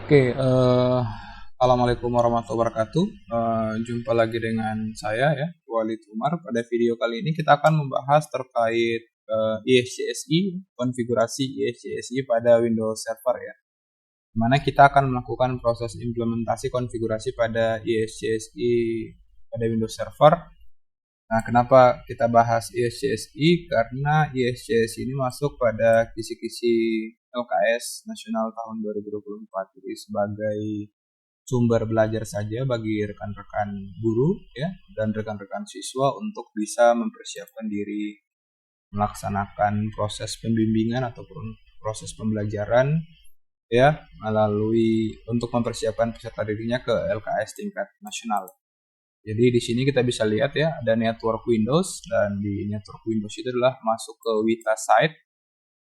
Oke, assalamualaikum warahmatullahi wabarakatuh. Jumpa lagi dengan saya ya, Walid Umar. Pada video kali ini kita akan membahas terkait ISCSI, konfigurasi ISCSI pada Windows Server ya. Dimana kita akan melakukan proses implementasi konfigurasi pada ISCSI pada Windows Server. Nah, kenapa kita bahas ISCSI? Karena ISCSI ini masuk pada kisi-kisi LKS Nasional tahun 2024. Jadi sebagai sumber belajar saja bagi rekan-rekan guru ya dan rekan-rekan siswa untuk bisa mempersiapkan diri melaksanakan proses pembimbingan ataupun proses pembelajaran ya melalui untuk mempersiapkan peserta dirinya ke LKS tingkat nasional. Jadi di sini kita bisa lihat ya ada network Windows dan di network Windows itu adalah masuk ke Wita Site.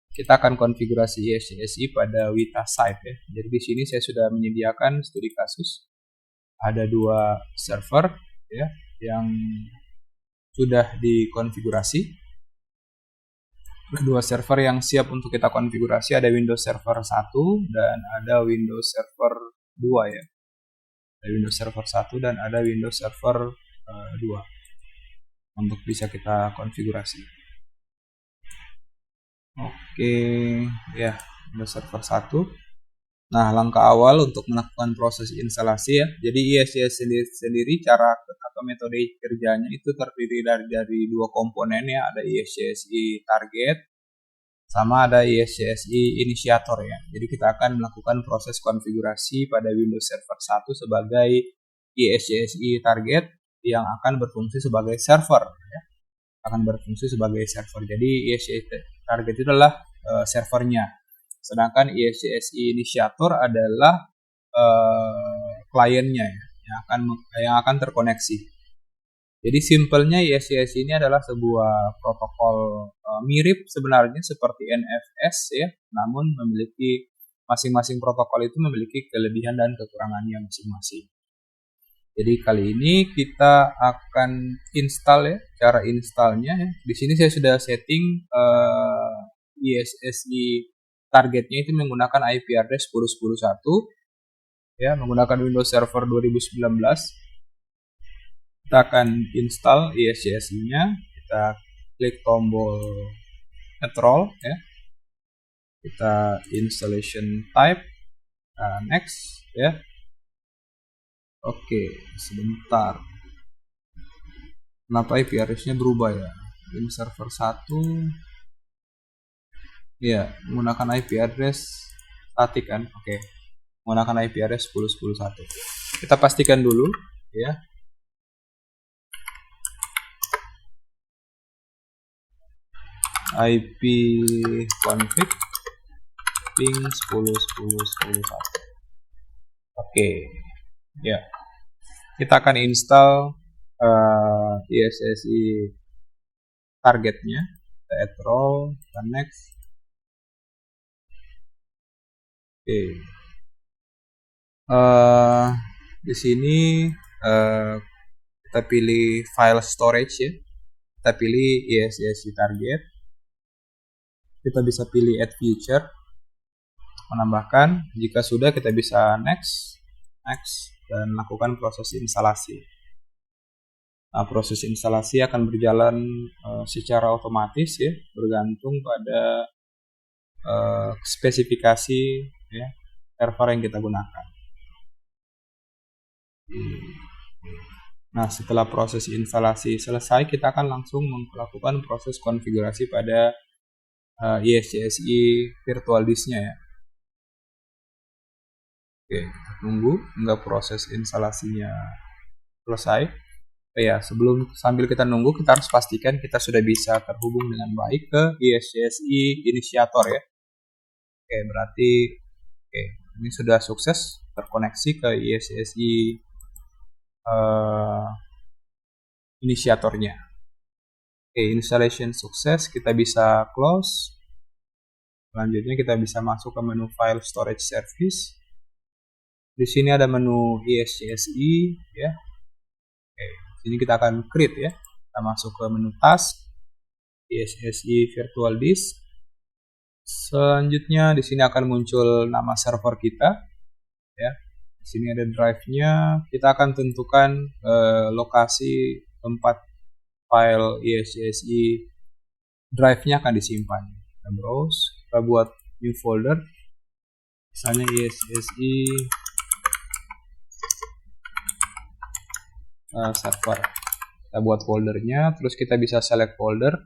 Kita akan konfigurasi ISCSI pada Wita Site ya. Jadi di sini saya sudah menyediakan studi kasus. Ada dua server ya yang sudah dikonfigurasi. Ada dua server yang siap untuk kita konfigurasi, ada Windows Server 1 dan ada Windows Server 2 ya. Ada Windows Server 1 dan ada Windows Server 2 untuk bisa kita konfigurasi. Oke, ya, Windows Server 1. Nah, langkah awal untuk melakukan proses instalasi ya. Jadi ISCSI sendiri cara atau metode kerjanya itu terdiri dari dua komponen ya, ada ISCSI target sama ada ISCSI inisiator ya. Jadi kita akan melakukan proses konfigurasi pada Windows Server 1 sebagai ISCSI target yang akan berfungsi sebagai server ya. Akan berfungsi sebagai server. Jadi ISCSI target itu adalah servernya. Sedangkan ISCSI inisiator adalah kliennya ya, yang akan terkoneksi. Jadi simpelnya ISCSI ini adalah sebuah protokol mirip sebenarnya seperti NFS ya, namun memiliki masing-masing protokol itu memiliki kelebihan dan kekurangannya masing-masing. Jadi kali ini kita akan install ya, cara installnya ya. Di sini saya sudah setting ISCSI targetnya itu menggunakan IP address 10.10.1 ya, menggunakan Windows Server 2019. Kita akan install ISCSI-nya, kita klik tombol enroll ya. Kita installation type, next ya. Oke, sebentar. Kenapa IP address-nya berubah ya? Windows Server 1 ya, menggunakan IP address static kan. Oke. Menggunakan IP address 10.10.1. Kita pastikan dulu ya. IP config ping 10.10.10.1. Oke. Ya. Kita akan install ISCSI targetnya. Kita add role, kita next. Oke. Di sini kita pilih file storage ya. Kita pilih ISCSI target. Kita bisa pilih add feature, menambahkan. Jika sudah kita bisa next, dan lakukan proses instalasi. Nah, proses instalasi akan berjalan secara otomatis ya, bergantung pada spesifikasi ya, server yang kita gunakan. Nah, setelah proses instalasi selesai, kita akan langsung melakukan proses konfigurasi pada ISCSI virtual disk-nya ya. Oke, kita tunggu hingga proses instalasinya selesai. Ya, sambil kita nunggu, kita harus pastikan kita sudah bisa terhubung dengan baik ke ISCSI inisiator ya. Oke, berarti ini sudah sukses terkoneksi ke ISCSI inisiatornya. Oke, installation sukses, kita bisa close. Selanjutnya kita bisa masuk ke menu file storage service. Di sini ada menu ISCSI ya. Oke, sini kita akan create ya. Kita masuk ke menu task ISCSI virtual disk. Selanjutnya di sini akan muncul nama server kita. ya. Di sini ada drive-nya. Kita akan tentukan lokasi tempat file ESCSI drive-nya akan disimpan. Kita browse, kita buat new folder, misalnya ESCSI server. Kita buat foldernya, terus kita bisa select folder.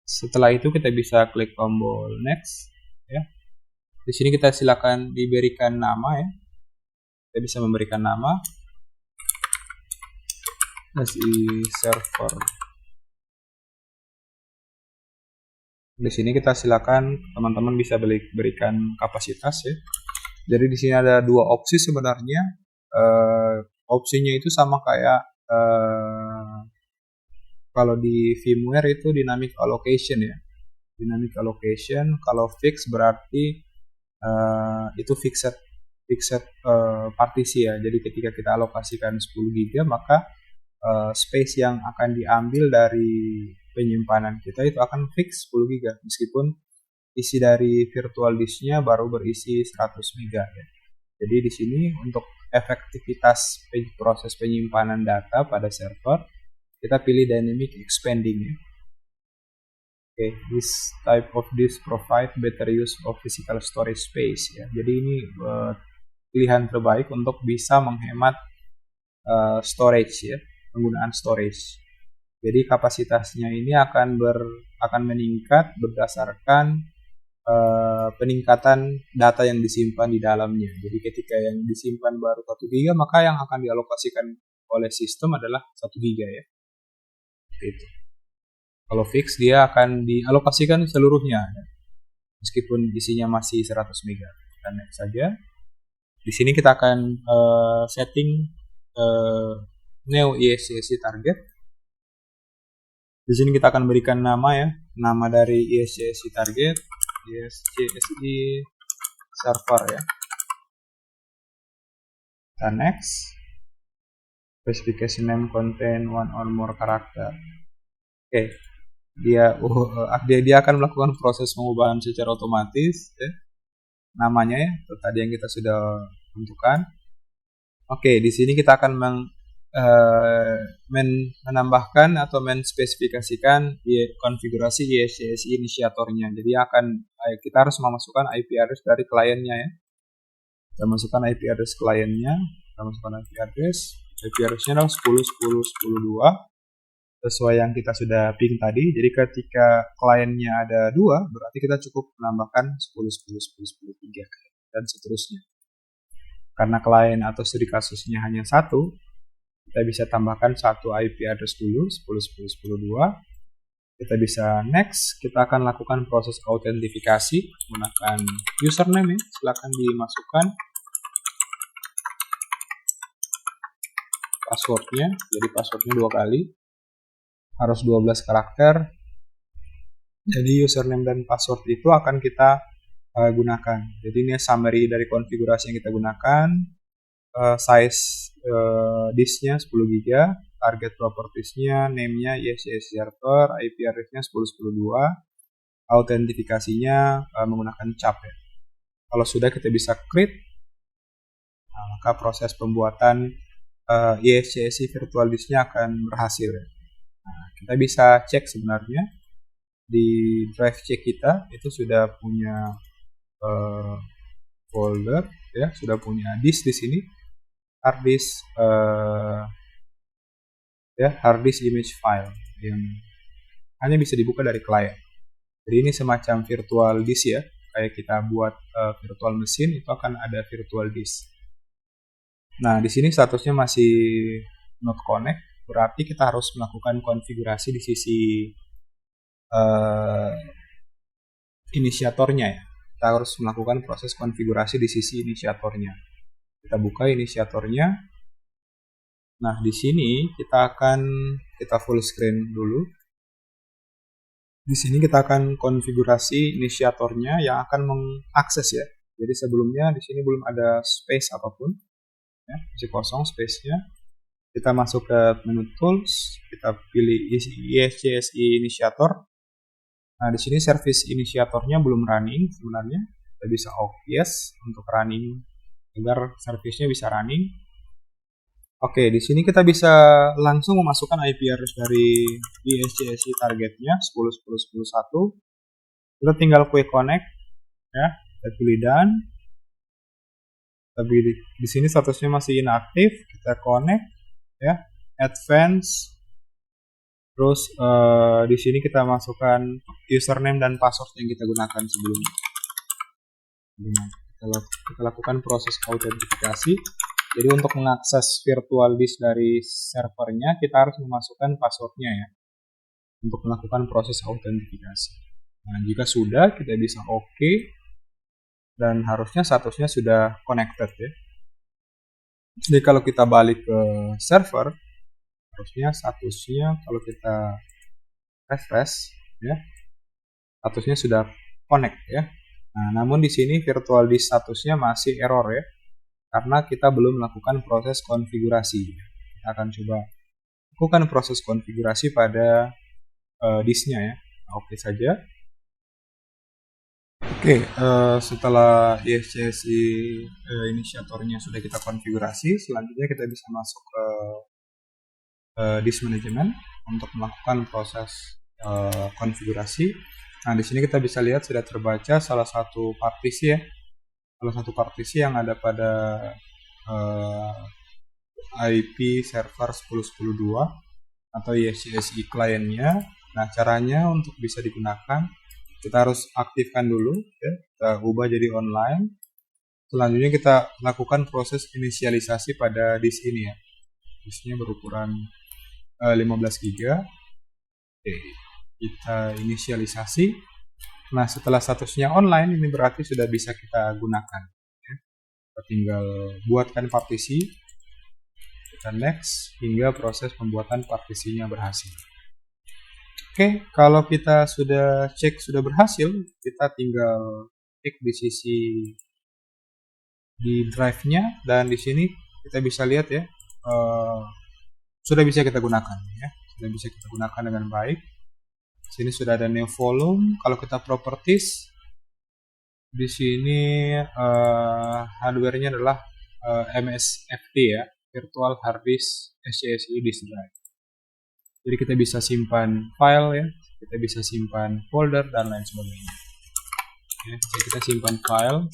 Setelah itu kita bisa klik tombol next, ya. Di sini kita silakan diberikan nama, ya. Kita bisa memberikan nama SI server. Di sini kita silakan teman-teman bisa berikan kapasitas, ya. Jadi di sini ada dua opsi sebenarnya. Opsinya itu sama kayak kalau di VMware itu dynamic allocation, ya. Dynamic allocation, kalau fix berarti itu fixed partisi, ya. Jadi ketika kita alokasikan 10 GB, maka space yang akan diambil dari penyimpanan kita itu akan fix 10 GB, meskipun isi dari virtual disk-nya baru berisi 100 MB, ya. Jadi di sini untuk efektivitas proses penyimpanan data pada server, kita pilih dynamic expanding, ya. Okay, this type of disk provide better use of physical storage space, ya. Jadi ini pilihan terbaik untuk bisa menghemat storage, ya, penggunaan storage. Jadi kapasitasnya ini akan meningkat berdasarkan peningkatan data yang disimpan di dalamnya. Jadi ketika yang disimpan baru 1 GB, maka yang akan dialokasikan oleh sistem adalah 1 GB, ya. Itu. Kalau fix dia akan dialokasikan seluruhnya, ya. Meskipun isinya masih 100 MB. Kita next saja. Di sini kita akan setting new ESCSI target. Di sini kita akan berikan nama, ya. Nama dari ESCSI target, ESCSI server, ya. Kita next. Specification name contain one or more character. Oke. Dia akan melakukan proses pengubahan secara otomatis, ya. Namanya, ya, tadi yang kita sudah tentukan. Oke, di sini kita akan menambahkan atau menspesifikasikan konfigurasi ESCSI inisiatornya. Jadi kita harus memasukkan IP address dari kliennya, ya. Kita masukkan IP address kliennya, kita masukkan IP address-nya adalah 10.10.10.2 sesuai yang kita sudah ping tadi. Jadi ketika kliennya ada 2, berarti kita cukup menambahkan 10.10.10.10.3 dan seterusnya. Karena klien atau studi kasusnya hanya 1, kita bisa tambahkan 1 IP address dulu, 10.10.10.2. Kita bisa next, kita akan lakukan proses autentifikasi menggunakan username, ya. Silakan dimasukkan passwordnya, jadi passwordnya 2 kali, harus 12 karakter. Jadi username dan password itu akan kita gunakan. Jadi ini summary dari konfigurasi yang kita gunakan. Size disknya 10 GB, target propertiesnya, name-nya ESCSI server, IP address-nya 10.10.2, autentifikasinya menggunakan CAP, ya. Kalau sudah, kita bisa create. Maka proses pembuatan ESCSI virtual disk-nya akan berhasil, ya. Nah, kita bisa cek sebenarnya di drive check kita itu sudah punya folder, ya, sudah punya disk di sini, hard disk, ya, hard disk image file yang hanya bisa dibuka dari klien. Jadi ini semacam virtual disk, ya. Kayak kita buat virtual mesin, itu akan ada virtual disk. Nah, di sini statusnya masih not connect, berarti kita harus melakukan konfigurasi di sisi inisiatornya, ya. Kita harus melakukan proses konfigurasi di sisi inisiatornya. Kita buka inisiatornya. Nah, di sini kita full screen dulu. Di sini kita akan konfigurasi inisiatornya yang akan mengakses, ya. Jadi sebelumnya di sini belum ada space apapun, ya, masih kosong space-nya. Kita masuk ke menu tools, kita pilih ESCSI initiator. Nah, di sini service inisiatornya belum running sebenarnya. Kita bisa off yes untuk running agar servisnya bisa running. Oke, di sini kita bisa langsung memasukkan IP address dari ISCSI targetnya 10.10.10.1. Kita tinggal quick connect ya, kita pilih done. Tapi di sini statusnya masih inaktif, kita connect ya, advance. Terus di sini kita masukkan username dan password yang kita gunakan sebelumnya. Kita lakukan proses autentifikasi. Jadi untuk mengakses virtual disk dari servernya, kita harus memasukkan passwordnya ya, untuk melakukan proses autentifikasi. Nah, jika sudah, kita bisa OK, dan harusnya statusnya sudah connected ya. Jadi kalau kita balik ke server, harusnya statusnya kalau kita refresh ya, statusnya sudah connect ya. Nah, namun di sini virtual disk statusnya masih error ya, karena kita belum melakukan proses konfigurasi. Kita akan coba lakukan proses konfigurasi pada disknya ya. Nah, oke saja. Oke, setelah ISCSI inisiatornya sudah kita konfigurasi, selanjutnya kita bisa masuk ke disk management untuk melakukan proses konfigurasi. Nah, di sini kita bisa lihat sudah terbaca salah satu partisi ya, yang ada pada IP server 10.10.2 atau ISCSI kliennya. Nah, caranya untuk bisa digunakan, kita harus aktifkan dulu ya, kita ubah jadi online. Selanjutnya kita lakukan proses inisialisasi pada disk ini ya. Disknya berukuran 15 GB. Oke, kita inisialisasi. Nah, setelah statusnya online, ini berarti sudah bisa kita gunakan ya. Kita tinggal buatkan partisi, kita next hingga proses pembuatan partisinya berhasil. Oke, kalau kita sudah cek sudah berhasil, kita tinggal klik di sisi di drive-nya, dan di sini kita bisa lihat ya, sudah bisa kita gunakan ya, sudah bisa kita gunakan dengan baik. Di sini sudah ada new volume. Kalau kita properties, di sini hardware-nya adalah MSFD ya, virtual hard disk SCSI disk drive. Jadi kita bisa simpan file ya, kita bisa simpan folder dan lain sebagainya. Ya, jadi kita simpan file.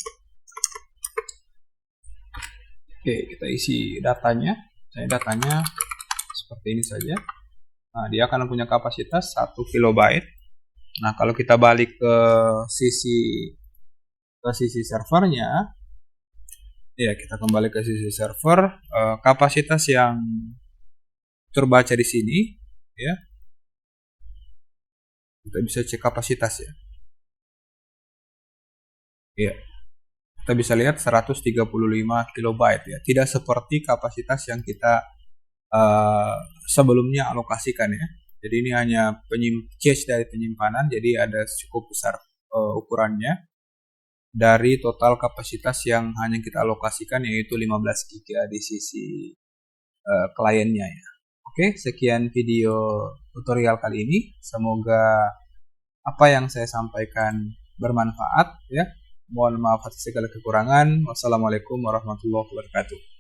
Oke, kita isi datanya. Saya datanya seperti ini saja. Nah, dia akan punya kapasitas 1 KB. Nah, kalau kita balik ke sisi servernya, ya kita kembali ke sisi server, kapasitas yang terbaca di sini ya, kita bisa cek kapasitas ya. Ya, kita bisa lihat 135 KB ya, tidak seperti kapasitas yang kita sebelumnya alokasikan ya. Jadi ini hanya cache dari penyimpanan, jadi ada cukup besar ukurannya dari total kapasitas yang hanya kita alokasikan, yaitu 15 GB di sisi kliennya ya. Oke, sekian video tutorial kali ini. Semoga apa yang saya sampaikan bermanfaat ya. Mohon maaf atas segala kekurangan. Wassalamualaikum warahmatullahi wabarakatuh.